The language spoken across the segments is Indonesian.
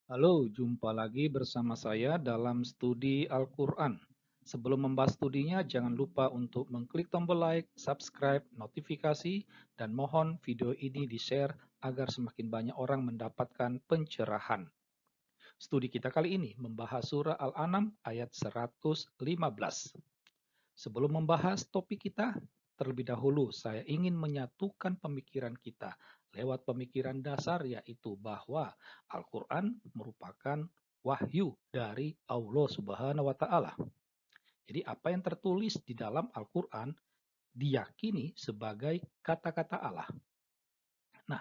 Halo, jumpa lagi bersama saya dalam studi Al-Quran. Sebelum membahas studinya, jangan lupa untuk mengklik tombol like, subscribe, notifikasi, dan mohon video ini di-share agar semakin banyak orang mendapatkan pencerahan. Studi kita kali ini membahas surah Al-An'am ayat 115. Sebelum membahas topik kita, terlebih dahulu saya ingin menyatukan pemikiran kita lewat pemikiran dasar, yaitu bahwa Al-Quran merupakan wahyu dari Allah Subhanahu wa Ta'ala. Jadi, apa yang tertulis di dalam Al-Quran diyakini sebagai kata-kata Allah. Nah,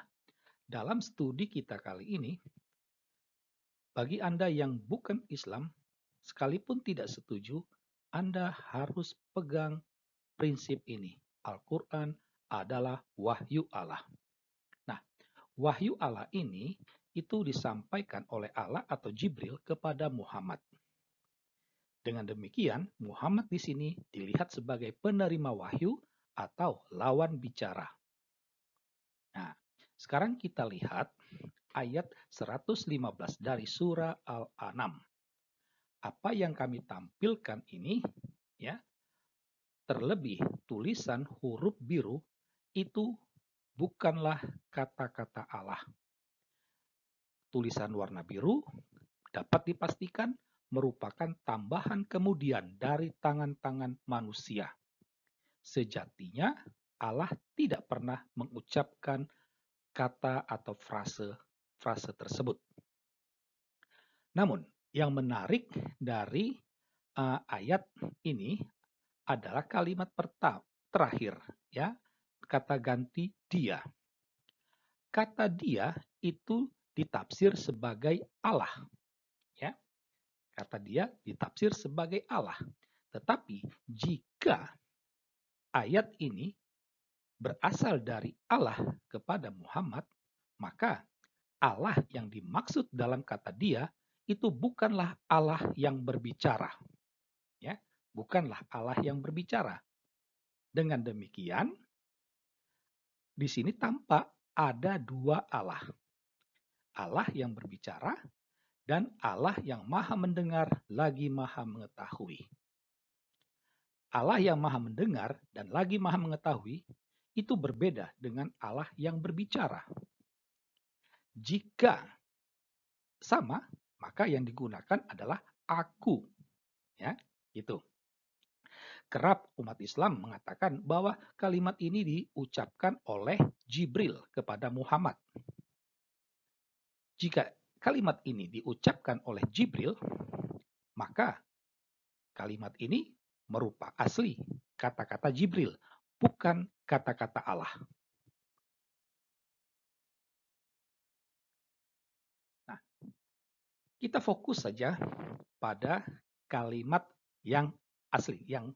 dalam studi kita kali ini, bagi Anda yang bukan Islam, sekalipun tidak setuju, Anda harus pegang prinsip ini. Al-Quran adalah wahyu Allah. Nah, wahyu Allah ini itu disampaikan oleh Allah atau Jibril kepada Muhammad. Dengan demikian, Muhammad di sini dilihat sebagai penerima wahyu atau lawan bicara. Nah, sekarang kita lihat ayat 115 dari surah Al-An'am. Apa yang kami tampilkan ini, ya, terlebih tulisan huruf biru itu bukanlah kata-kata Allah. Tulisan warna biru dapat dipastikan merupakan tambahan kemudian dari tangan-tangan manusia. Sejatinya Allah tidak pernah mengucapkan kata atau frase tersebut. Namun, yang menarik dari ayat ini adalah kalimat terakhir, ya, kata ganti dia. Kata dia itu ditafsir sebagai Allah, ya. Kata dia ditafsir sebagai Allah. Tetapi jika ayat ini berasal dari Allah kepada Muhammad, maka Allah yang dimaksud dalam kata dia itu bukanlah Allah yang berbicara, ya, bukanlah Allah yang berbicara. Dengan demikian, di sini tampak ada dua Allah. Allah yang berbicara dan Allah yang maha mendengar lagi maha mengetahui. Allah yang maha mendengar dan lagi maha mengetahui itu berbeda dengan Allah yang berbicara. Jika sama, maka yang digunakan adalah aku. Ya, gitu. Kerap umat Islam mengatakan bahwa kalimat ini diucapkan oleh Jibril kepada Muhammad. Jika kalimat ini diucapkan oleh Jibril, maka kalimat ini merupakan asli kata-kata Jibril, bukan kata-kata Allah. Nah, kita fokus saja pada kalimat yang asli, yang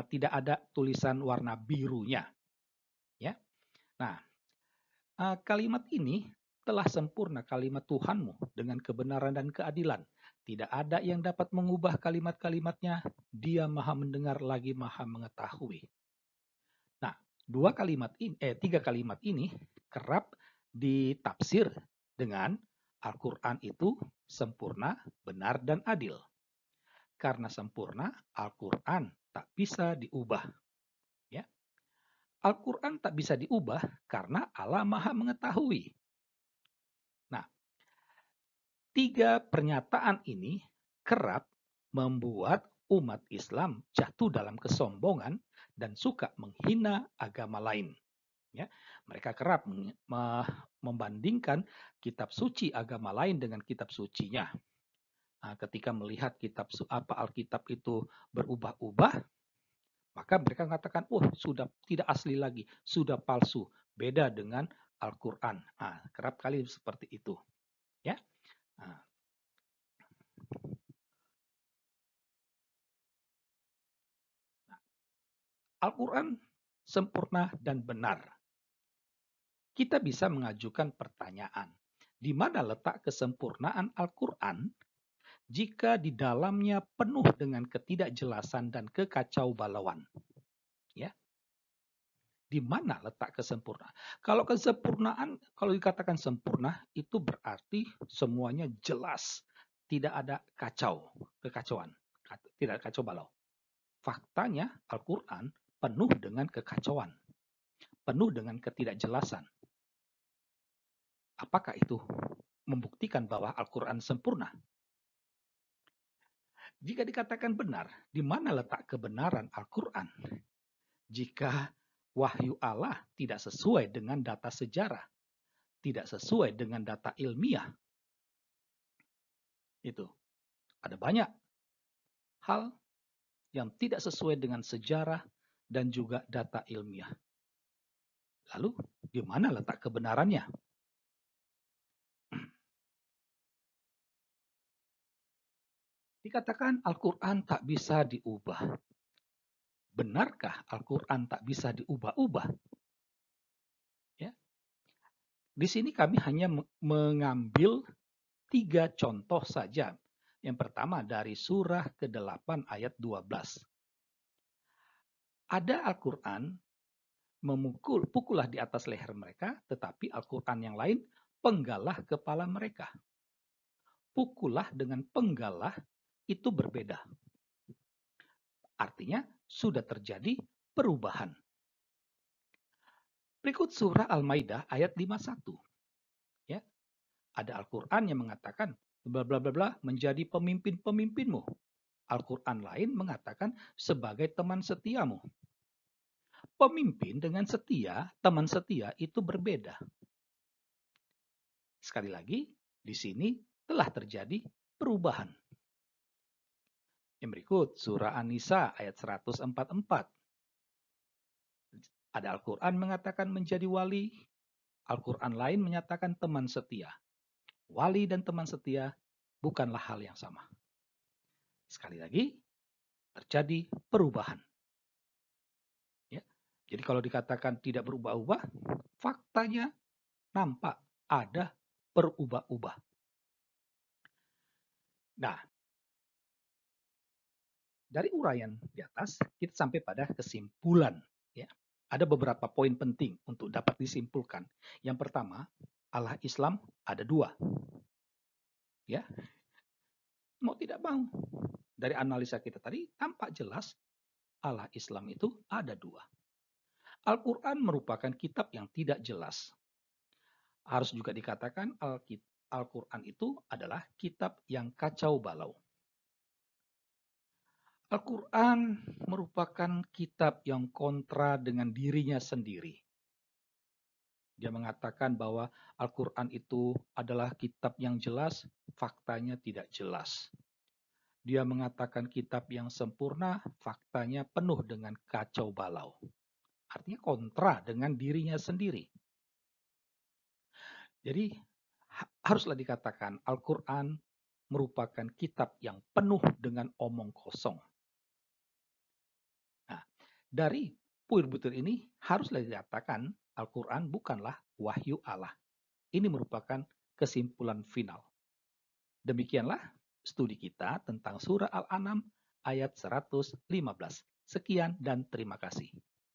tidak ada tulisan warna birunya. Ya, nah, kalimat ini telah sempurna kalimat Tuhanmu dengan kebenaran dan keadilan. Tidak ada yang dapat mengubah kalimat-kalimatnya. Dia maha mendengar lagi maha mengetahui. Nah, tiga kalimat ini kerap ditafsir dengan Al-Quran itu sempurna, benar, dan adil. Karena sempurna, Al-Quran tak bisa diubah. Ya, Al-Quran tak bisa diubah karena Allah maha mengetahui. Nah, tiga pernyataan ini kerap membuat umat Islam jatuh dalam kesombongan dan suka menghina agama lain. Ya, mereka kerap membandingkan kitab suci agama lain dengan kitab sucinya. Nah, ketika melihat Alkitab itu berubah-ubah, maka mereka mengatakan, "Oh, sudah tidak asli lagi, sudah palsu, beda dengan Al-Quran." Nah, kerap kali seperti itu, ya. Nah, Al-Quran sempurna dan benar. Kita bisa mengajukan pertanyaan, di mana letak kesempurnaan Al-Quran jika di dalamnya penuh dengan ketidakjelasan dan kekacaubalauan? Ya. Di mana letak kesempurnaan? Kalau kesempurnaan, kalau dikatakan sempurna, itu berarti semuanya jelas. Tidak ada kekacauan. Tidak kacau balau. Faktanya Al-Quran penuh dengan kekacauan. Penuh dengan ketidakjelasan. Apakah itu membuktikan bahwa Al-Quran sempurna? Jika dikatakan benar, di mana letak kebenaran Al-Quran? Jika wahyu Allah tidak sesuai dengan data sejarah, tidak sesuai dengan data ilmiah, itu ada banyak hal yang tidak sesuai dengan sejarah dan juga data ilmiah. Lalu, di mana letak kebenarannya? Dikatakan Al-Quran tak bisa diubah. Benarkah Al-Quran tak bisa diubah-ubah? Ya. Di sini kami hanya mengambil 3 contoh saja. Yang pertama dari surah ke-8 ayat 12. Ada Al-Quran pukullah di atas leher mereka, tetapi Al-Quran yang lain penggalah kepala mereka. Pukullah dengan penggalah itu berbeda. Artinya sudah terjadi perubahan. Berikut surah Al-Maidah ayat 51. Ya. Ada Al-Quran yang mengatakan bla bla bla bla menjadi pemimpin-pemimpinmu. Al-Quran lain mengatakan sebagai teman setiamu. Pemimpin dengan setia, teman setia itu berbeda. Sekali lagi, di sini telah terjadi perubahan. Yang berikut, surah An-Nisa ayat 144. Ada Al-Quran mengatakan menjadi wali, Al-Quran lain menyatakan teman setia. Wali dan teman setia bukanlah hal yang sama. Sekali lagi, terjadi perubahan. Ya. Jadi kalau dikatakan tidak berubah-ubah, faktanya nampak ada berubah-ubah. Nah, dari uraian di atas, kita sampai pada kesimpulan. Ya. Ada beberapa poin penting untuk dapat disimpulkan. Yang pertama, Allah Islam ada 2. Ya. Mau tidak mau, dari analisa kita tadi, tampak jelas Allah Islam itu ada 2. Al-Quran merupakan kitab yang tidak jelas. Harus juga dikatakan Al-Quran itu adalah kitab yang kacau balau. Al-Quran merupakan kitab yang kontra dengan dirinya sendiri. Dia mengatakan bahwa Al-Quran itu adalah kitab yang jelas, faktanya tidak jelas. Dia mengatakan kitab yang sempurna, faktanya penuh dengan kacau balau. Artinya kontra dengan dirinya sendiri. Jadi haruslah dikatakan Al-Quran merupakan kitab yang penuh dengan omong kosong. Nah, dari puir-butir ini haruslah dikatakan Al-Quran bukanlah wahyu Allah. Ini merupakan kesimpulan final. Demikianlah studi kita tentang surah Al-An'am ayat 115. Sekian dan terima kasih.